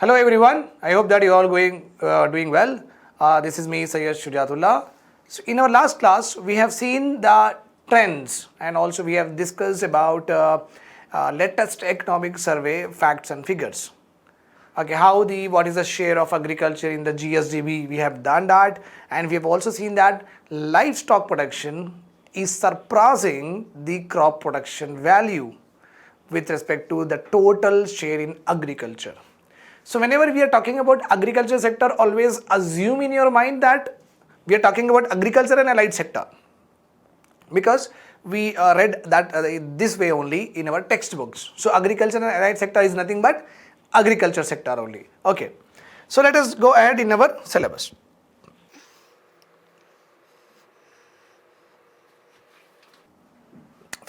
Hello everyone, I hope that you are all doing well. This is me Sujath. So in our last class we have seen the trends and also we have discussed about latest economic survey facts and figures. Okay, what is the share of agriculture in the GSDB? We have done that, and we have also seen that livestock production is surpassing the crop production value with respect to the total share in agriculture. So whenever we are talking about agriculture sector, always assume in your mind that we are talking about agriculture and allied sector, because we read that this way only in our textbooks. So agriculture and allied sector is nothing but agriculture sector only. Okay, so let us go ahead in our syllabus.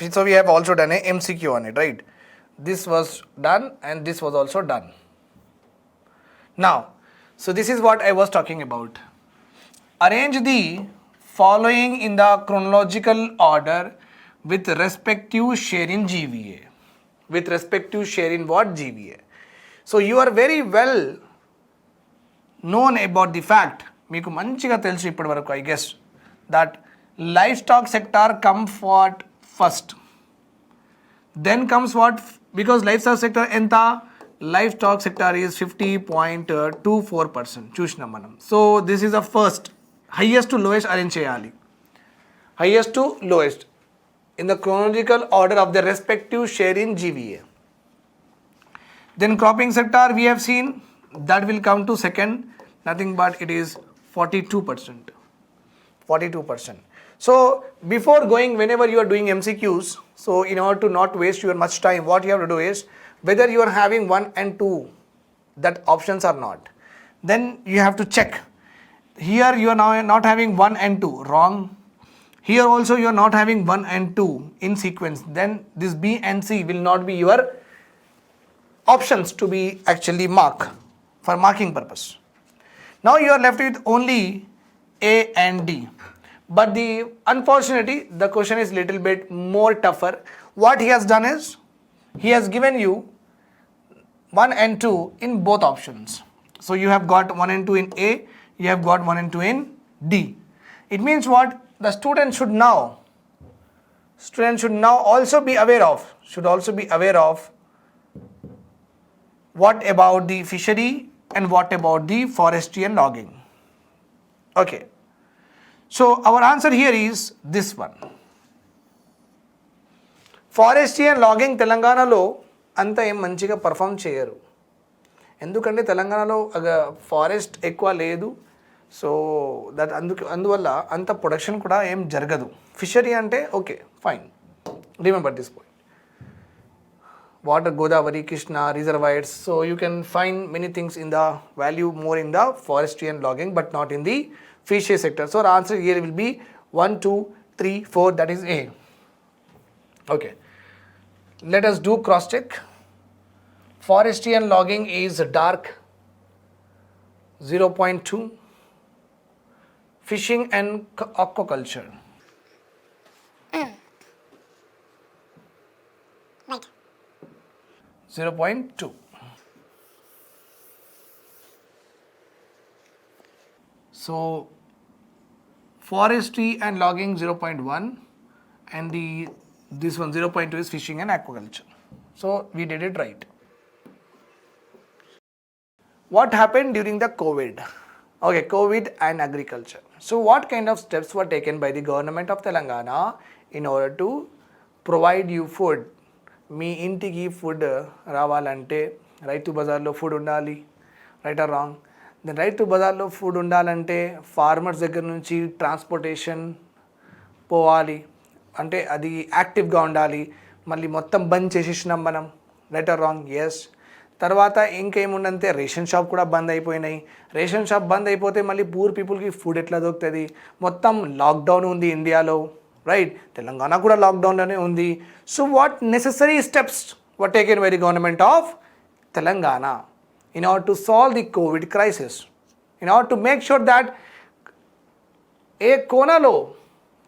So we have also done a MCQ on it, right? This was done and this was also done. Now, so this is what I was talking about. Arrange the following in the chronological order with respective share in GVA. With respective share in what? GVA. So you are very well known about the fact, meeku manchiga telusu ippadi varaku I guess, that livestock sector come first. Then comes what? Because livestock sector enta? Livestock sector is 50.24%. చూసినాం మనం. So this is the first, highest to lowest arrange చేయాలి. Highest to lowest in the chronological order of the respective share in GVA. Then cropping sector we have seen that will come to second, nothing but it is 42%. 42%. So before going, whenever you are doing MCQs, so in order to not waste your much time, what you have to do is, whether you are having 1 and 2 that options or not, then you have to check. Here you are now not having 1 and 2, wrong. Here also you are not having 1 and 2 in sequence, then this B and C will not be your options to be actually for marking purpose. Now you are left with only A and D. But unfortunately the question is little bit more tougher. What he has done is, he has given you 1 and 2 in both options. So you have got 1 and 2 in A, you have got 1 and 2 in D. It means what? The student should also be aware of what about the fishery and what about the forestry and logging. Okay. So our answer here is this one. Forestry and logging తెలంగాణలో అంత ఏం మంచిగా perform చేయరు. ఎందుకంటే తెలంగాణలో forest ఎక్కువ లేదు. So అందువల్ల అంత ప్రొడక్షన్ కూడా ఏం జరగదు. ఫిషరీ అంటే okay fine, remember this point. Water, Godavari, Krishna, reservoirs. So you can find many things in the value more in the forestry and logging, but not in the fishery sector. So our answer here will be 1, 2, 3, 4. That is A. Okay. Let us do cross check. Forestry and logging is dark 0.2. Fishing and aquaculture. Right. 0.2. So forestry and logging 0.1 and this one 0.2 is fishing and aquaculture. So we did it right. What happened during the COVID? Okay, COVID and agriculture. So what kind of steps were taken by the government of Telangana in order to provide you food? మీ ఇంటికి food రావాలంటే రైతు బజార్లో food ఉండాలి, right are wrong? Then రైతు బజార్లో food ఉండాలంటే farmers దగ్గర నుంచి ట్రాన్స్పోర్టేషన్ పోవాలి, అంటే అది యాక్టివ్గా ఉండాలి. మళ్ళీ మొత్తం బంద్ చేసేసినాం మనం, రైట్ ఆర్ రాంగ్? ఎస్. తర్వాత ఇంకేముందంటే రేషన్ షాప్ కూడా బంద్ అయిపోయినాయి. రేషన్ షాప్ బంద్ అయిపోతే మళ్ళీ పూర్ పీపుల్కి ఫుడ్ ఎట్లా దొరుకుతుంది? మొత్తం లాక్డౌన్ ఉంది ఇండియాలో, రైట్? తెలంగాణ కూడా లాక్డౌన్లోనే ఉంది. So what necessary steps were taken by the government of Telangana in order to solve the COVID crisis, in order to make sure that ఏ కోనాలో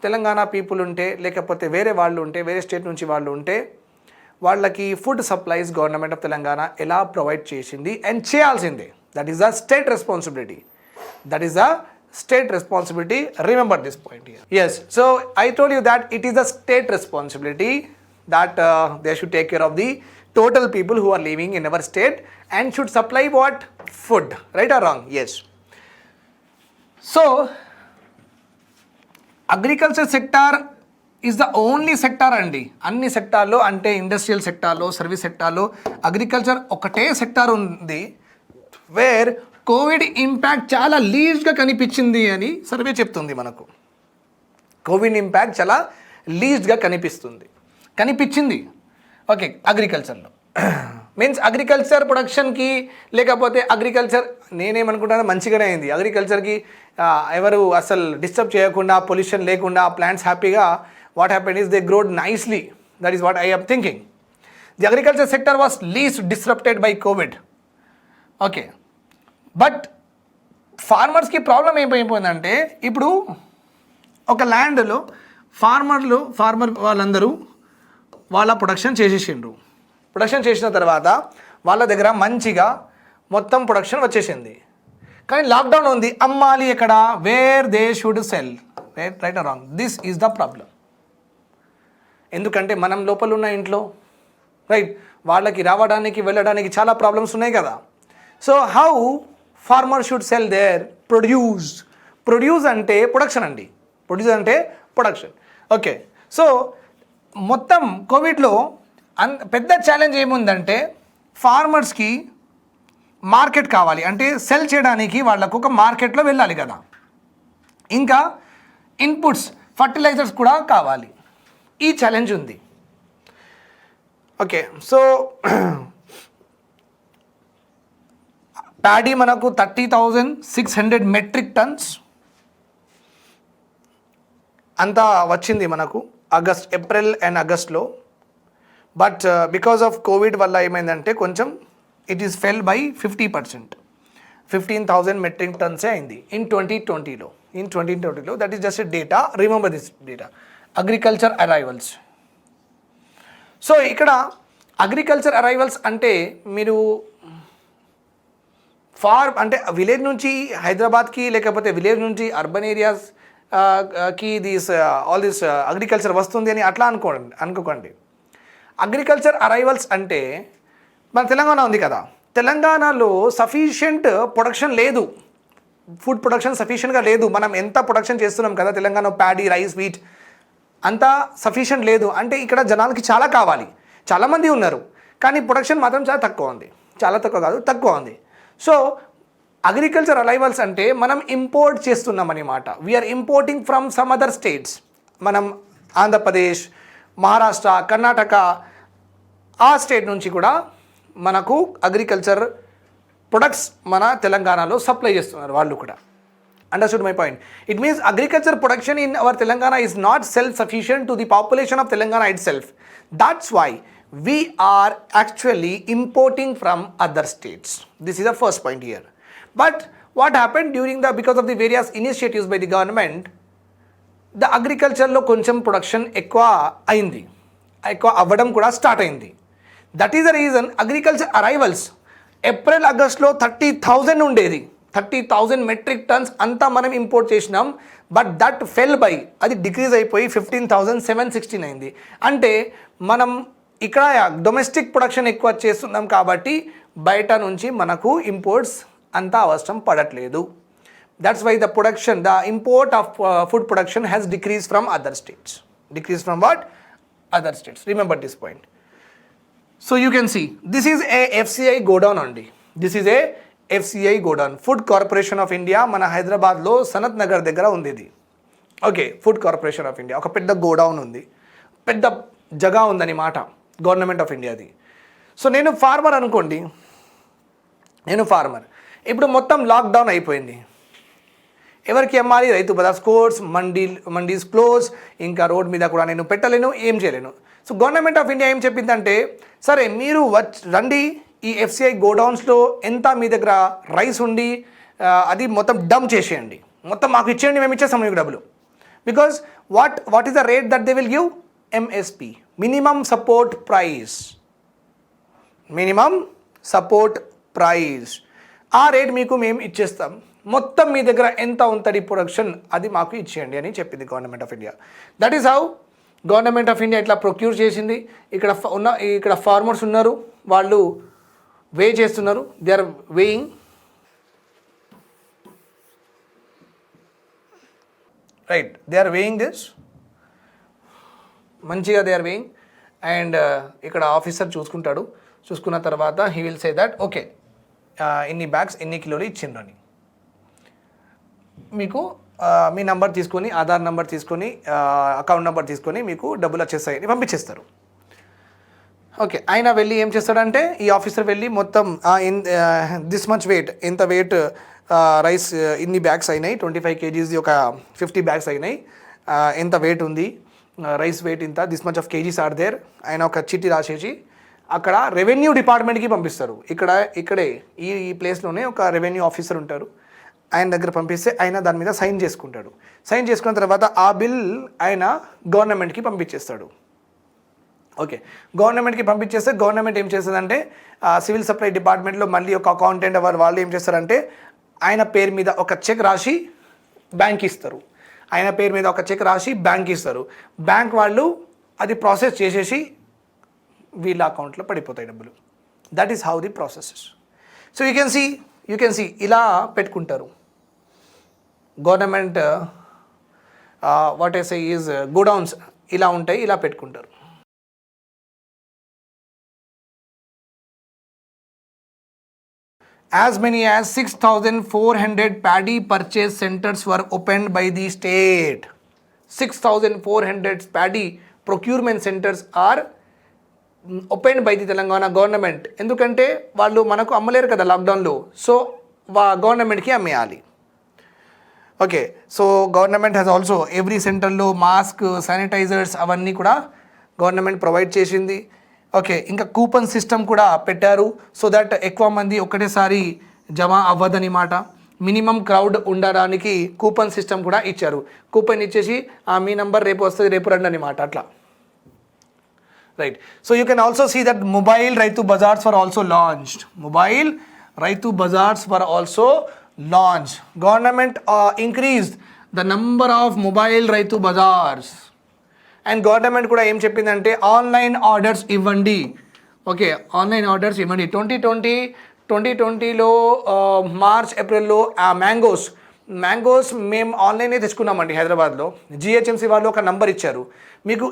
తెలంగాణ పీపుల్ ఉంటే, లేకపోతే వేరే వాళ్ళు ఉంటే, వేరే స్టేట్ నుంచి వాళ్ళు ఉంటే, వాళ్ళకి food supplies government of Telangana ఎలా ప్రొవైడ్ చేసింది అండ్ చేయాల్సిందే. That is the state responsibility. That is the state responsibility. Remember this point here. Yes, so I told you that it is the state responsibility that they should take care of the total people who are living in our state and should supply what? Food. Right or wrong? Yes. So agriculture sector is the only sector అండి. అన్ని సెక్టార్లో అంటే industrial సెక్టార్లో, service సెక్టార్లో agriculture ఒకటే sector ఉంది wear Covid impact చాలా లీజ్గా కనిపించింది అని సర్వే చెప్తుంది మనకు. కోవిడ్ ఇంపాక్ట్ చాలా లీజ్గా కనిపించింది ఓకే అగ్రికల్చర్లో. మీన్స్ అగ్రికల్చర్ ప్రొడక్షన్కి లేకపోతే అగ్రికల్చర్ నేనేమనుకుంటానో మంచిగానే అయింది. అగ్రికల్చర్కి ఎవరు అసలు డిస్టర్బ్ చేయకుండా, పొల్యూషన్ లేకుండా ప్లాంట్స్ హ్యాపీగా what happened is they growed nicely. That is what I am thinking. The agriculture sector was least disrupted by Covid. Okay, but ఫార్మర్స్కి ప్రాబ్లం ఏమైపోయిందంటే ఇప్పుడు ఒక ల్యాండ్లో ఫార్మర్ వాళ్ళందరూ వాళ్ళ ప్రొడక్షన్ చేసేసిండ్రు. ప్రొడక్షన్ చేసిన తర్వాత వాళ్ళ దగ్గర మంచిగా మొత్తం ప్రొడక్షన్ వచ్చేసింది. కానీ లాక్డౌన్ ఉంది, అమ్మాలి ఎక్కడ? Where they should cell. Right are wrong? This is the problem. ఎందుకంటే మనం లోపల ఉన్న ఇంట్లో రైట్ వాళ్ళకి రావడానికి వెళ్ళడానికి చాలా ప్రాబ్లమ్స్ ఉన్నాయి కదా. So how farmer should sell their produce అంటే ప్రొడక్షన్ అండి. ప్రొడ్యూస్ అంటే ప్రొడక్షన్. ఓకే, సో మొత్తం కోవిడ్లో పెద్ద ఛాలెంజ్ ఏముందంటే ఫార్మర్స్కి మార్కెట్ కావాలి, అంటే సెల్ చేయడానికి వాళ్ళకు ఒక మార్కెట్లో వెళ్ళాలి కదా. ఇంకా ఇన్పుట్స్ ఫర్టిలైజర్స్ కూడా కావాలి. ఈ ఛాలెంజ్ ఉంది. ఓకే, సో ప్యాడీ మనకు 30,600 మెట్రిక్ టన్స్ అంతా వచ్చింది మనకు ఏప్రిల్ అండ్ ఆగస్ట్లో. బట్ బికాస్ ఆఫ్ కోవిడ్ వల్ల ఏమైందంటే కొంచెం it is fell by 50%. 15,000 metric టన్సే అయింది ఇన్ 2020లో. That is just data. Remember this data. Agriculture arrivals. So ఇక్కడ అగ్రికల్చర్ అరైవల్స్ అంటే మీరు అంటే విలేజ్ నుంచి హైదరాబాద్కి లేకపోతే విలేజ్ నుంచి అర్బన్ ఏరియాస్ కి ఆల్ దిస్ అగ్రికల్చర్ వస్తుంది అని అట్లా అనుకోకండి. అగ్రికల్చర్ అరైవల్స్ అంటే మన తెలంగాణ ఉంది కదా, తెలంగాణలో సఫిషియంట్ ప్రొడక్షన్ లేదు, ఫుడ్ ప్రొడక్షన్ సఫిషియెంట్గా లేదు. మనం ఎంత ప్రొడక్షన్ చేస్తున్నాం కదా తెలంగాణ, ప్యాడీ, రైస్, వీట్ అంతా సఫిషియంట్ లేదు. అంటే ఇక్కడ జనాలకి చాలా కావాలి, చాలామంది ఉన్నారు, కానీ ప్రొడక్షన్ మాత్రం చాలా తక్కువ ఉంది. చాలా తక్కువ కాదు, తక్కువ ఉంది. సో అగ్రికల్చర్ అరైవల్స్ అంటే మనం ఇంపోర్ట్ చేస్తున్నాం అన్నమాట. We are importing from some other states. మనం ఆంధ్రప్రదేశ్, మహారాష్ట్ర, కర్ణాటక ఆ స్టేట్ నుంచి కూడా మనకు అగ్రికల్చర్ ప్రొడక్ట్స్ మన తెలంగాణలో సప్లై చేస్తున్నారు వాళ్ళు కూడా. Understood my point? It means agriculture production in our Telangana is not self-sufficient to the population of Telangana itself. That's why we are actually importing from other states. This is the first point here. But what happened because of the various initiatives by the government, the agriculture lo koncham production ekwa avvadam kuda start ayindi. That is the reason agriculture arrivals April August lo 30,000 ఉండేది. 30,000 metric tons అంతా మనం import చేసినాం. But that full by, అది decrease అయిపోయి 15,716 అయింది. అంటే మనం ఇక్కడ డొమెస్టిక్ ప్రొడక్షన్ ఎక్కువ చేస్తున్నాం కాబట్టి బయట నుంచి మనకు ఇంపోర్ట్స్ అంతా అవసరం పడట్లేదు. That's why the production, the import of food production has decrease from other states. Decrease from what? Other states. Remember this point. So you can see this is a FCI godown only. This is a FCI godown. Food Corporation of India మన హైదరాబాద్లో సనత్ నగర్ దగ్గర ఉంది ఇది. Okay, food corporation of India ఒక పెద్ద godown ఉంది, పెద్ద జగా ఉందని మాట గవర్నమెంట్ ఆఫ్ ఇండియాది. సో నేను ఫార్మర్ అనుకోండి, నేను ఫార్మర్. ఇప్పుడు మొత్తం లాక్డౌన్ అయిపోయింది. ఎవరికి అమ్మాలి? రైతు బజార్, స్టోర్స్, మండీస్ క్లోజ్, ఇంకా రోడ్ మీద కూడా నేను పెట్టలేను, ఏం చేయలేను. సో గవర్నమెంట్ ఆఫ్ ఇండియా ఏం చెప్పిందంటే, సరే మీరు రండి ఈ ఎఫ్సిఐ గోడౌన్స్లో ఎంత మీ దగ్గర రైస్ ఉండి అది మొత్తం డంప్ చేసేయండి, మొత్తం మాకు ఇచ్చేయండి, మేము ఇచ్చేస్తాం మీకు డబ్బులు. Because what is the rate that they will give? MSP, minimum support price. Minimum support price. ఆ రేట్ మీకు మేము ఇచ్చేస్తాం, మొత్తం మీ దగ్గర ఎంత ఉంటుంది ప్రొడక్షన్ అది మాకు ఇచ్చేయండి అని చెప్పింది government of India. That is how government of India ఇట్లా ప్రొక్యూర్ చేసింది. ఇక్కడ ఫార్మర్స్ ఉన్నారు, వాళ్ళు వే చేస్తున్నారు, they are weighing, right, they are weighing this మంచిగా, దే ఆర్ వేయింగ్. అండ్ ఇక్కడ ఆఫీసర్ చూసుకుంటాడు, చూసుకున్న తర్వాత he will say that okay ఇన్ని బ్యాగ్స్ ఎన్ని కిలోలు ఇచ్చిండ్రు అని. మీకు మీ నంబర్ తీసుకొని, ఆధార్ నెంబర్ తీసుకొని, అకౌంట్ నెంబర్ తీసుకొని మీకు డబ్బులు వచ్చేస్తాయని పంపించేస్తారు. ఓకే, ఆయన వెళ్ళి ఏం చేస్తాడంటే, ఈ ఆఫీసర్ వెళ్ళి మొత్తం దిస్ మచ్ వెయిట్, ఇంత వెయిట్ రైస్ ఇన్ని బ్యాగ్స్ అయినాయి, 25 kgs ఒక 50 బ్యాగ్స్ అయినాయి, ఎంత వెయిట్ ఉంది, రైస్ వెయిట్ ఇంత, this much of KGs are there. ఆయన ఒక చిట్టి రాసేసి అక్కడ రెవెన్యూ డిపార్ట్మెంట్కి పంపిస్తారు. ఇక్కడే ఈ ప్లేస్లోనే ఒక రెవెన్యూ ఆఫీసర్ ఉంటారు, ఆయన దగ్గర పంపిస్తే ఆయన దాని మీద సైన్ చేసుకుంటాడు. సైన్ చేసుకున్న తర్వాత ఆ బిల్ ఆయన గవర్నమెంట్కి పంపించేస్తాడు. ఓకే, గవర్నమెంట్కి పంపించేస్తే గవర్నమెంట్ ఏం చేస్తుందంటే సివిల్ సప్లై డిపార్ట్మెంట్లో మళ్ళీ ఒక అకౌంటెంట్ వాళ్ళు ఏం చేస్తారంటే ఆయన పేరు మీద ఒక చెక్ రాసి బ్యాంక్ ఇస్తారు. ఆయన పేరు మీద ఒక చెక్ రాసి బ్యాంక్ ఇస్తారు. బ్యాంక్ వాళ్ళు అది ప్రాసెస్ చేసేసి వీళ్ళ అకౌంట్లో పడిపోతాయి డబ్బులు. That is how the processes. So you can see ఇలా పెట్టుకుంటారు. Government what I say is godowns ఇలా ఉంటాయి, ఇలా పెట్టుకుంటారు. As many as 6,400 paddy purchase centers were opened by the state. 6,400 paddy procurement centers are opened by the Telangana government. ఎందుకంటే వాళ్ళు మనకు అమ్మలేరు కదా లాక్డౌన్లో, సో గవర్నమెంట్కి అమ్మేయాలి. Okay, so government has also every సెంటర్లో మాస్క్, శానిటైజర్స్ అవన్నీ కూడా గవర్నమెంట్ ప్రొవైడ్ చేసింది. ఓకే, ఇంకా కూపన్ సిస్టమ్ కూడా పెట్టారు, సో దట్ ఎక్కువ మంది ఒకటేసారి జమ అవ్వదని మాట. మినిమం క్రౌడ్ ఉండడానికి కూపన్ సిస్టమ్ కూడా ఇచ్చారు. కూపన్ ఇచ్చేసి మీ నంబర్ రేపు వస్తుంది, రేపు రండి అని మాట అట్లా. Right, so you can also see that mobile రైతు bazaars were also launched. Mobile రైతు bazaars were also launched. Government increased the number of mobile రైతు బజార్స్. అండ్ గవర్నమెంట్ కూడా ఏం చెప్పిందంటే ఆన్లైన్ ఆర్డర్స్ ఇవ్వండి. ఓకే, ఆన్లైన్ ఆర్డర్స్ ఇవ్వండి. 2020లో March ఏప్రిల్లో మ్యాంగోస్ మేము ఆన్లైనే తెచ్చుకున్నామండి హైదరాబాద్లో. జిహెచ్ఎంసీ వాళ్ళు ఒక నంబర్ ఇచ్చారు, మీకు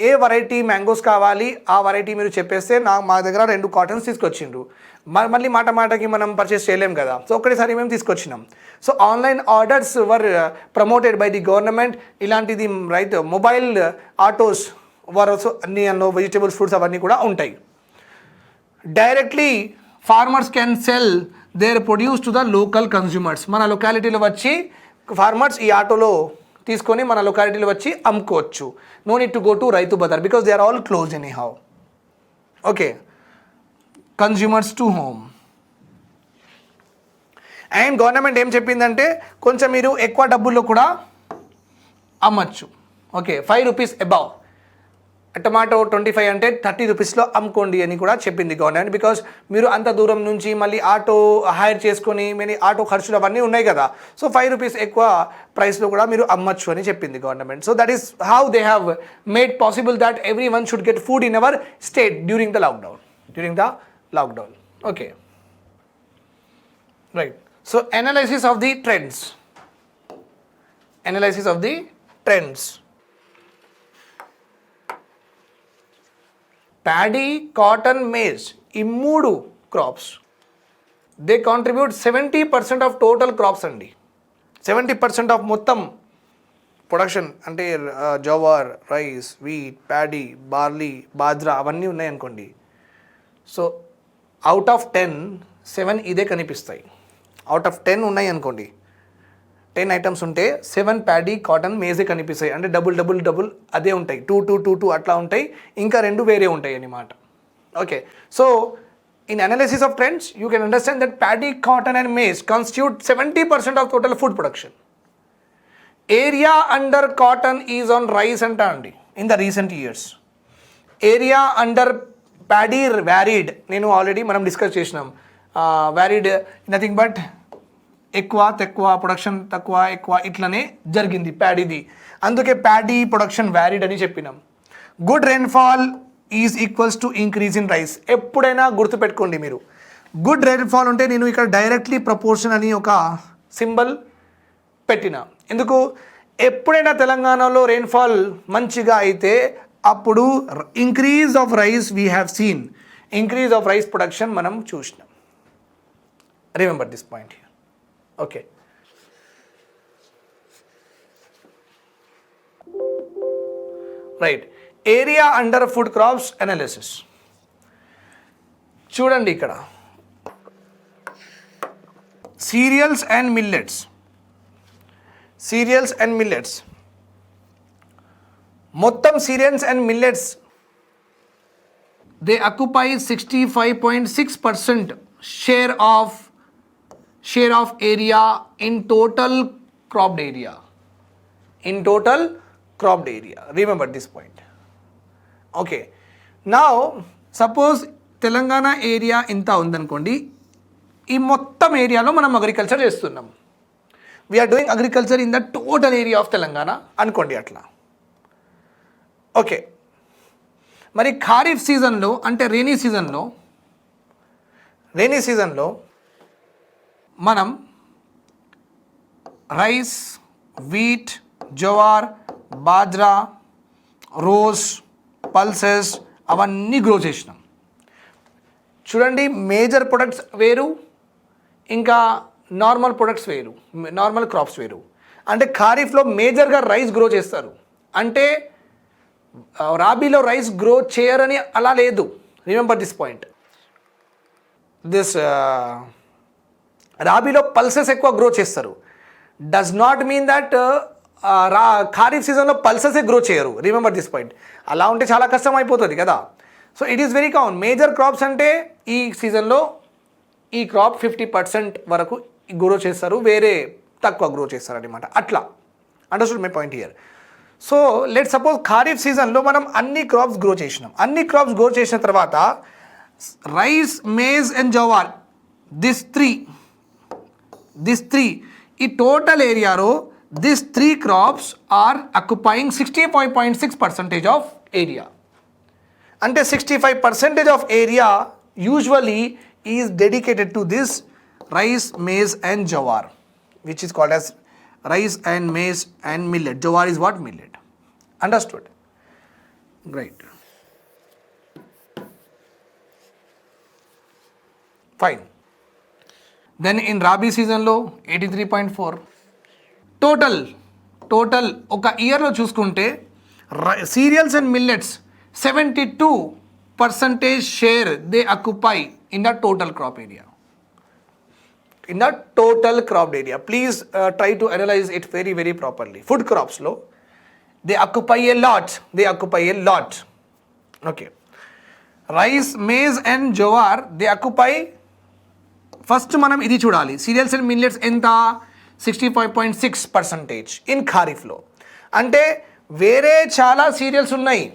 ఏ వెరైటీ మ్యాంగోస్ కావాలి ఆ వెరైటీ మీరు చెప్పేస్తే మా దగ్గర 2 కాటన్స్ తీసుకొచ్చిండ్రు. మళ్ళీ మాటకి మనం పర్చేస్ చేయలేం కదా, సో ఒక్కటేసారి మేము తీసుకొచ్చినాం. So online orders were promoted by the government. ఇలాంటిది right mobile autos were also అన్ని వెజిటేబుల్స్, ఫ్రూట్స్ అవన్నీ కూడా ఉంటాయి. Directly farmers can sell their produce to the local consumers. మన లొకాలిటీలో వచ్చి ఫార్మర్స్ ఈ ఆటోలో తీసుకొని మన లొకాలిటీలో వచ్చి అమ్ముకోవచ్చు. No need to go to రైతు bazaar because they are all close anyhow. Okay, consumers to home. And government ఏం చెప్పిందంటే కొంచెం మీరు ఎక్కువ డబ్బుల్లో కూడా అమ్మచ్చు. Okay, 5 rupees above. టమాటో 25 అంటే 30 రూపీస్లో అమ్ముకోండి అని కూడా చెప్పింది గవర్నమెంట్. బికాస్ మీరు అంత దూరం నుంచి మళ్ళీ ఆటో హైర్ చేసుకొని ఆటో ఖర్చులు అవన్నీ ఉన్నాయి కదా, సో 5 రూపీస్ ఎక్కువ ప్రైస్లో కూడా మీరు అమ్మచ్చు అని చెప్పింది government. So that is how they have made possible that every one should get food in our state during the lockdown. Okay, right. So analysis of the trends. Paddy, cotton, maize ఈ 3 crops they contribute 70% of total crops అండి. 70% of మొత్తం production అంటే jowar, rice, wheat, paddy, barley, bajra అవన్నీ ఉన్నాయనుకోండి. So out of 10, 7 ఇదే కనిపిస్తాయి. Out of 10 ఉన్నాయి అనుకోండి, 10 ఐటమ్స్ ఉంటే 7 ప్యాడీ, కాటన్, మేజే కనిపిస్తాయి. అంటే డబుల్ అదే ఉంటాయి, 2 అట్లా ఉంటాయి, ఇంకా 2 వేరే ఉంటాయి అన్నమాట. Okay, so in analysis of trends you can understand that paddy, cotton and maize constitute 70% of total food production. Area under cotton is on rise అంట అండి in the recent years. Area under paddy varied, నేను already మనం discuss చేసినాం. Varied nothing but ఎక్కువ తక్కువ, production తక్కువ ఎక్కువ ఇట్లనే జరిగింది ప్యాడీది, అందుకే ప్యాడీ ప్రొడక్షన్ వ్యారీడ్ అని చెప్పినాం. Good rainfall is equals to increase in rice. ఎప్పుడైనా గుర్తుపెట్టుకోండి మీరు, గుడ్ రెయిన్ఫాల్ ఉంటే నేను ఇక్కడ డైరెక్ట్లీ ప్రపోర్షన్ అని ఒక సింబల్ పెట్టిన. ఎందుకు? ఎప్పుడైనా తెలంగాణలో రెయిన్ఫాల్ మంచిగా అయితే అప్పుడు increase of rice we have seen, increase of rice production మనం చూసినాం. Remember this point here. Okay, right. Area under food crops analysis చూడండి. ఇక్కడ cereals and millets, cereals and millets, మొత్తం cereals and millets they occupy 65.6% share of area in total cropped area, in total cropped area. Remember this point. Okay, now suppose Telangana area ఇంత ఉందనుకోండి, ఈ మొత్తం ఏరియాలో మనం agriculture చేస్తున్నాం. We're doing agriculture in the total area of Telangana అనుకోండి అట్లా. Okay, మరి ఖరీఫ్ సీజన్లో అంటే రైనీ సీజన్లో మనం రైస్, వీట్, జవార్, బాజ్రా, రోస్, పల్సెస్ అవన్నీ గ్రో చేసినాం. చూడండి, మేజర్ ప్రొడక్ట్స్ వేరు, ఇంకా నార్మల్ ప్రొడక్ట్స్ వేరు, నార్మల్ క్రాప్స్ వేరు. అంటే ఖరీఫ్లో మేజర్గా రైస్ గ్రో చేస్తారు, అంటే రాబీలో రైస్ గ్రో చేయరని అలా లేదు. Remember this point. రాబీలో పల్సెస్ ఎక్కువ గ్రో చేస్తారు. Does not mean that kharif సీజన్లో పల్సెసే గ్రో చేయరు. Remember this point. అలా ఉంటే చాలా కష్టం అయిపోతుంది కదా. So it is very common. Major crops అంటే ఈ సీజన్లో ఈ క్రాప్ 50% వరకు గ్రో చేస్తారు, వేరే తక్కువ గ్రో చేస్తారు అనమాట. అట్లా understood my point here. So let suppose kharif సీజన్లో మనం అన్ని క్రాప్స్ గ్రో చేసినాం. అన్ని క్రాప్స్ గ్రో చేసిన తర్వాత rice, maize and jowar, this three ఈ టోటల్ ఏరియాలో this 3 crops are occupying 65.6% of area. అంటే 65% of area usually is dedicated to this rice, maize and jowar, which is called as rice and maize and millet. Jowar is what? Millet. Understood? Right, fine. Then in rabi సీజన్లో 83.4. Total ఒక ఇయర్లో చూసుకుంటే cereals and millets 72% share they occupy in the total crop area. In the total cropped area. Please try to analyze it very, very properly. Food crops low, they occupy a lot. Okay. Rice, maize and jowar, they occupy, first మనం ఇది చూడాలి. Cereals and millets ఎంత? 65.6% in kharif లో. అంటే వేరే చాలా cereals ఉన్నాయి.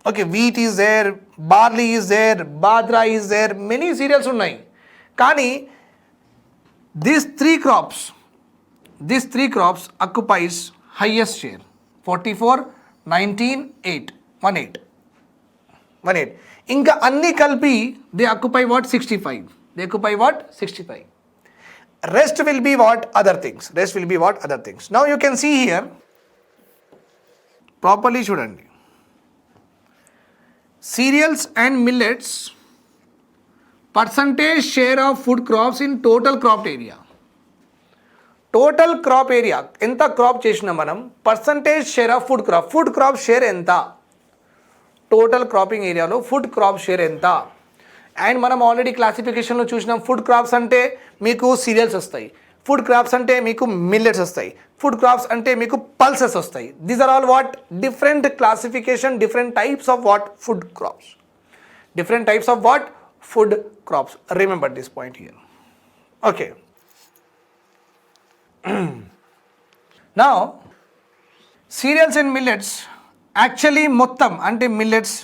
Okay, wheat is there, barley is there, bajra is there, many cereals ఉన్నాయి. కానీ these three crops occupies highest share 44, 19, 8, 18. ఇంకా అన్ని కలిపి they occupy what? 65. They occupy what? 65. Rest will be what? Other things. Now you can see here, properly చూడండి. Cereals and millets percentage share of food crops in total cropped area. Total crop area ఎంత crop చేసినా మనం, percentage share of food crop share ఎంత, total cropping ఏరియాలో food crop share ఎంత. And మనం already క్లాసిఫికేషన్లో చూసినాం, food crops అంటే మీకు సీరియల్స్ వస్తాయి, ఫుడ్ క్రాప్స్ అంటే మీకు మిల్లెట్స్ వస్తాయి, ఫుడ్ క్రాప్స్ అంటే మీకు పల్సెస్ వస్తాయి. These are all what? Different classification, different types of what? Food crops. Different types of what? Food crops. Remember this point here. Okay, now cereals and millets actually మొత్తం అంటే millets,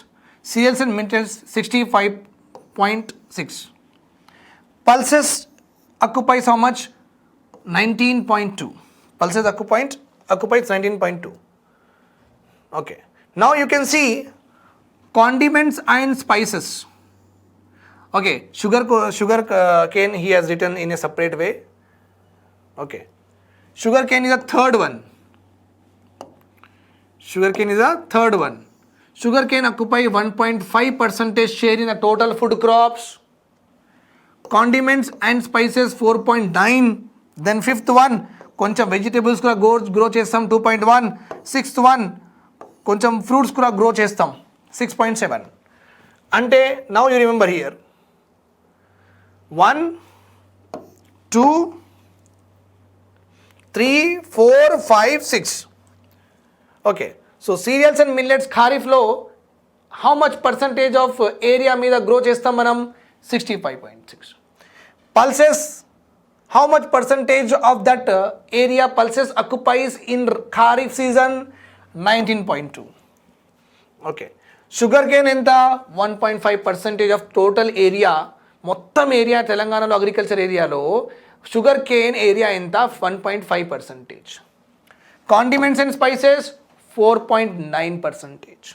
Cereals and millets 65.6. Pulses occupies how much? 19.2. Pulses occupies 19.2. Okay. Now you can see condiments and spices. Okay, sugar cane he has written in a separate way. Okay, sugar cane is a third one. Sugar cane is a third one. Sugar cane occupy 1.5% share in the total food crops. Condiments and spices 4.9. Then fifth one, కొంచెం vegetables కూడా grow చేస్తాం 2.1. Sixth one, కొంచెం fruits కూడా grow చేస్తాం 6.7. అంటే now you remember here 1, 2, 3, 4, 5, 6. Okay, so cereals and millets kharif లో how much percentage of area మీద grow చేస్తాం మనం? 65.6. Pulses, how much percentage of that area pulses occupies in kharif season? 19.2. Okay, sugar cane ఎంత? 1.5% of total area. మొత్తం area తెలంగాణలో agriculture ఏరియాలో sugarcane area ఎంత? 1.5%. Condiments and spices 4.9%.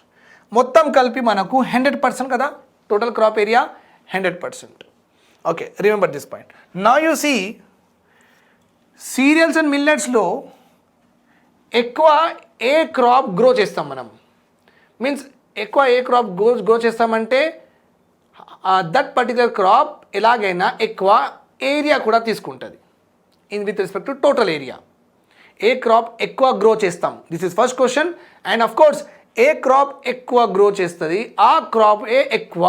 మొత్తం కలిపి మనకు 100% కదా total crop area 100%. Okay, remember this point. Now you see cereals and మిల్లెట్స్లో ఎక్కువ ఏ క్రాప్ గ్రో చేస్తాం మనం? మీన్స్ ఎక్కువ ఏ క్రాప్ గ్రో చేస్తామంటే దట్ పర్టికులర్ క్రాప్ ఎలాగైనా ఎక్కువ ఏరియా కూడా తీసుకుంటుంది in with respect to total area. ఏ క్రాప్ ఎక్కువ గ్రో చేస్తాం? This is first question. And of course A crop ఎక్కువ గ్రో చేస్తుంది ఆ క్రాప్ ఎక్కువ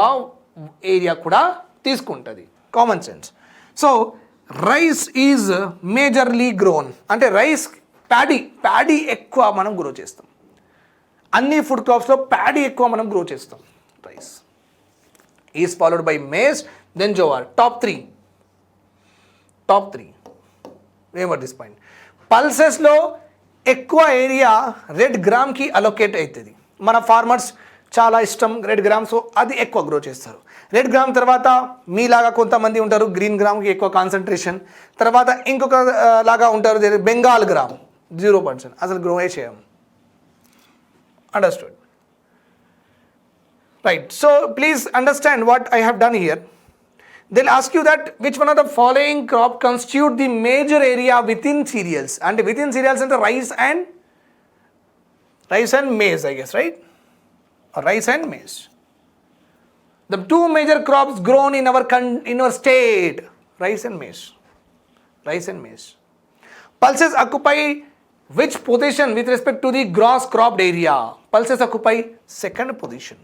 ఏరియా కూడా తీసుకుంటుంది. Common sense. So rice is majorly grown అంటే రైస్ ప్యాడీ ఎక్కువ మనం గ్రో చేస్తాం. అన్ని ఫుడ్ క్రాప్స్లో ప్యాడీ ఎక్కువ మనం గ్రో చేస్తాం. Rice is followed by maize, then jowar. Top three. Remember this point. పల్సెస్లో ఎక్కువ ఏరియా రెడ్ గ్రామ్కి అలొకేట్ అవుతుంది. మన ఫార్మర్స్ చాలా ఇష్టం రెడ్ గ్రామ్, సో అది ఎక్కువ గ్రో చేస్తారు. రెడ్ గ్రామ్ తర్వాత మీలాగా కొంతమంది ఉంటారు గ్రీన్ గ్రామ్కి ఎక్కువ కాన్సన్ట్రేషన్, తర్వాత ఇంకొక లాగా ఉంటారు బెంగాల్ గ్రామ్ 0%, అసలు గ్రో చేయం. Understood right? So please understand what I have done here. They'll ask you that which one of the following crop constitute the major area within cereals, and within cereals and the rice and maize, I guess, right? Or rice and maize. The two major crops grown in our state, rice and maize. Pulses occupy which position with respect to the gross cropped area? Pulses occupy second position.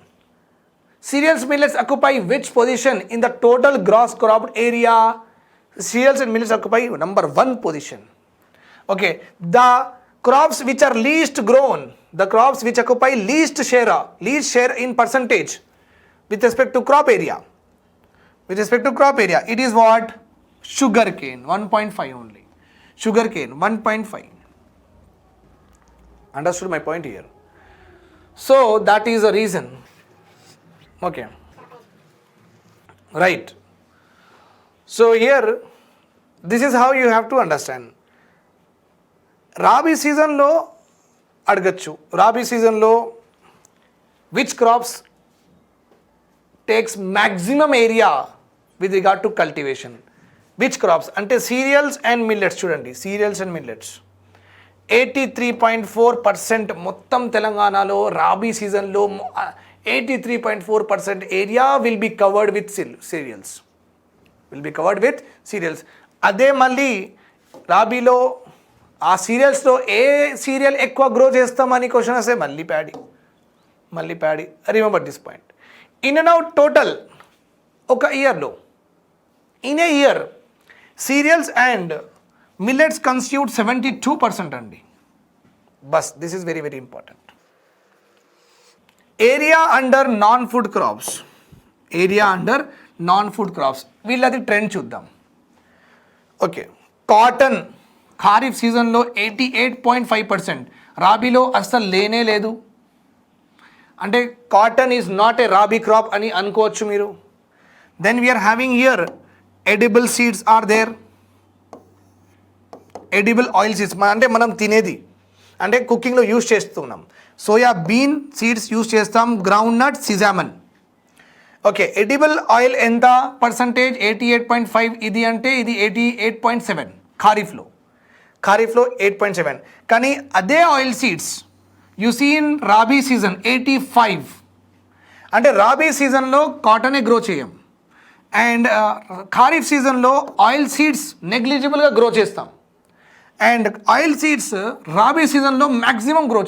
Cereals, millets occupy which position in the total gross cropped area? Cereals and millets occupy number 1 position. Okay, the crops which are least grown, the crops which occupy least share in percentage with respect to crop area. It is what? Sugar cane, 1.5 only. Sugar cane, 1.5. Understood my point here? So that is the reason. Okay, right. So here, this is how you have to understand. Rabi season lo adgachu. Rabi season lo which crops takes maximum area with regard to cultivation? Which crops? Ante cereals and millets chudandi. Cereals and millets. 83.4% మొత్తం తెలంగాణలో రాబీ సీజన్లో 83.4% area will be covered with cereals. అదే మళ్ళీ రాబీలో ఆ సీరియల్స్లో ఏ cereal ఎక్కువ గ్రో చేస్తామని క్వశ్చన్ వస్తే మళ్ళీ paddy. Remember this point. In and out total ఒక ఇయర్లో in a year cereals and millets constitute 72% అండి. బస్ this is very very important. Area under non food crops వీళ్ళది ట్రెండ్ చూద్దాం. ఓకే, కాటన్ ఖరీఫ్ సీజన్లో 88.5%, రాబీలో అస్సలు లేనే లేదు. అంటే cotton is not a rabi crop అని అనుకోవచ్చు మీరు. Then we're having here edible seeds are there. Edible oil seeds అంటే మనం తినేది, అంటే కుకింగ్లో యూస్ చేస్తున్నాం. సోయా బీన్ సీడ్స్ యూస్ చేస్తాం, groundnut, sesamum. Okay, edible oil ఎంత పర్సంటేజ్? 88.5. ఇది అంటే ఇది 88.7 ఖరీఫ్లో. 8.7. కానీ అదే oil seeds you see in rabi season 85. అంటే రాబీ సీజన్లో కాటనే గ్రో చేయం, అండ్ ఖరీఫ్ సీజన్లో ఆయిల్ సీడ్స్ నెగ్లిజిబుల్గా గ్రో చేస్తాం, అండ్ ఆయిల్ సీడ్స్ రాబీ సీజన్లో మ్యాక్సిమం గ్రో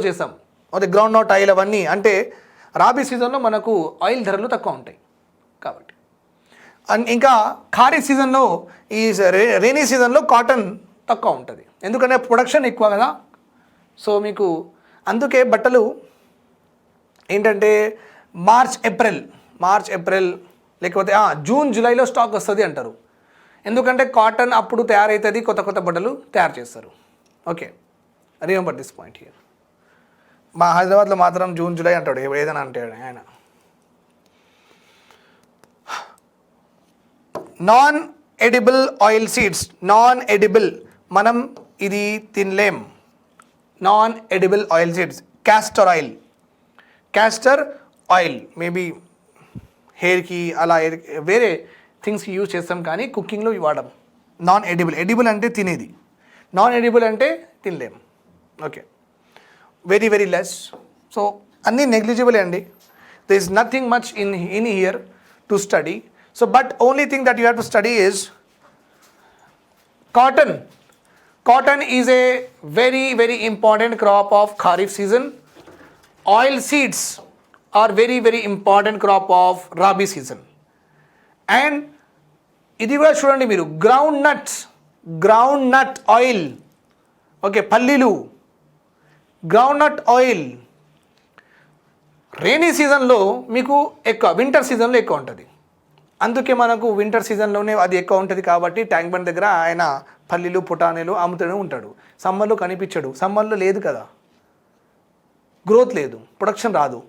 చేస్తాం. అదే గ్రౌండ్ నట్ ఆయిల్ అవన్నీ అంటే రాబీ సీజన్లో మనకు ఆయిల్ ధరలు తక్కువ ఉంటాయి కాబట్టి. అండ్ ఇంకా ఖరీఫ్ సీజన్లో, ఈ రైనీ సీజన్లో కాటన్ తక్కువ ఉంటుంది, ఎందుకంటే ప్రొడక్షన్ ఎక్కువ కదా. సో మీకు అందుకే బట్టలు ఏంటంటే మార్చ్ ఏప్రిల్ లేకపోతే జూన్ జూలైలో స్టాక్ వస్తుంది అంటారు, ఎందుకంటే కాటన్ అప్పుడు తయారవుతుంది, కొత్త బట్టలు తయారు చేస్తారు. Okay, remember this point here. మా హైదరాబాద్లో మాత్రం జూన్ జూలై అంటాడు, ఏదైనా అంటాడు ఆయన. Non edible oil seeds, non edible మనం ఇది తినలేం. Non edible oil seeds, castor oil maybe హెయిర్కి అలా వేరే థింగ్స్కి యూజ్ చేస్తాం, కానీ కుకింగ్లో వాడడం. నాన్ ఎడిబుల్ అంటే తినేది, నాన్ ఎడిబుల్ అంటే తినలేం. Okay, very less. సో అన్నీ నెగ్లిజిబుల్ అండి. there is nothing much in here to study. So but only thing that you have to study is cotton is a very important crop of kharif season. Oil seeds are very important crop of rabi season. And ఇది కూడా చూడండి మీరు, ground nut oil, okay, పల్లీలు, ground nut oil rainy సీజన్లో మీకు ఎక్కువ, winter సీజన్లో ఎక్కువ ఉంటుంది. అందుకే మనకు వింటర్ సీజన్లోనే అది ఎక్కువ ఉంటుంది కాబట్టి ట్యాంక్ బండ్ దగ్గర ఆయన పల్లీలు పుటానీలు అమ్ముతూనే ఉంటాడు. సమ్మర్లో కనిపించడు, సమ్మర్లో లేదు కదా, గ్రోత్ లేదు, ప్రొడక్షన్ రాదు.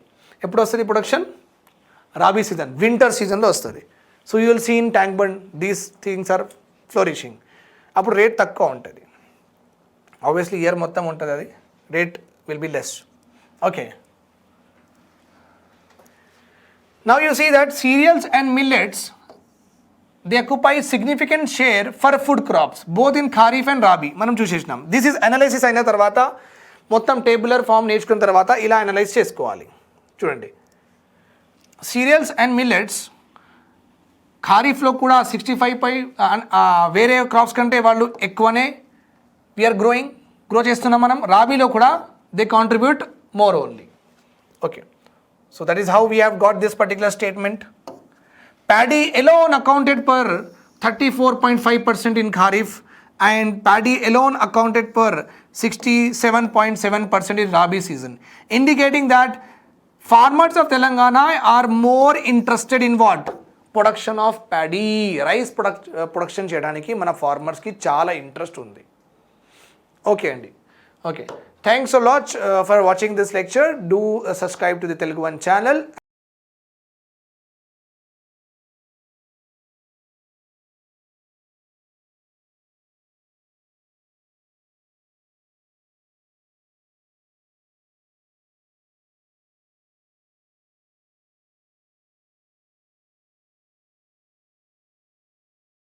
ఎప్పుడు వస్తుంది ప్రొడక్షన్? రాబీ సీజన్, వింటర్ సీజన్లో వస్తుంది. So you will see in Tank Bund these things are flourishing. అప్పుడు రేట్ తక్కువ ఉంటుంది, ఆబ్వియస్లీ ఇయర్ మొత్తం ఉంటుంది, అది rate will be less. Okay, now you see that cereals and millets, they occupy significant share for food crops both in kharif and rabi. మనం చూసేసినాం. This is analysis అయిన తర్వాత మొత్తం టేబులర్ ఫామ్ నేర్చుకున్న తర్వాత ఇలా అనలైజ్ చేసుకోవాలి. చూడండి, సీరియల్స్ అండ్ మిల్లెట్స్ ఖరీఫ్లో కూడా 65 వేరే క్రాప్స్ కంటే వాళ్ళు ఎక్కువనే వీఆర్ గ్రో చేస్తున్నాం మనం. రాబీలో కూడా they contribute more only. Okay, so that is how we have got this particular statement. Paddy alone accounted for 34.5% in kharif, and paddy alone accounted for 67.7% in rabi season, indicating that farmers of Telangana are more interested in what? Production of paddy, rice production cheyadaniki mana farmers ki chaala interest undi. Okay andi, okay. Thanks a lot for watching this lecture. Do subscribe to the Telugu One channel.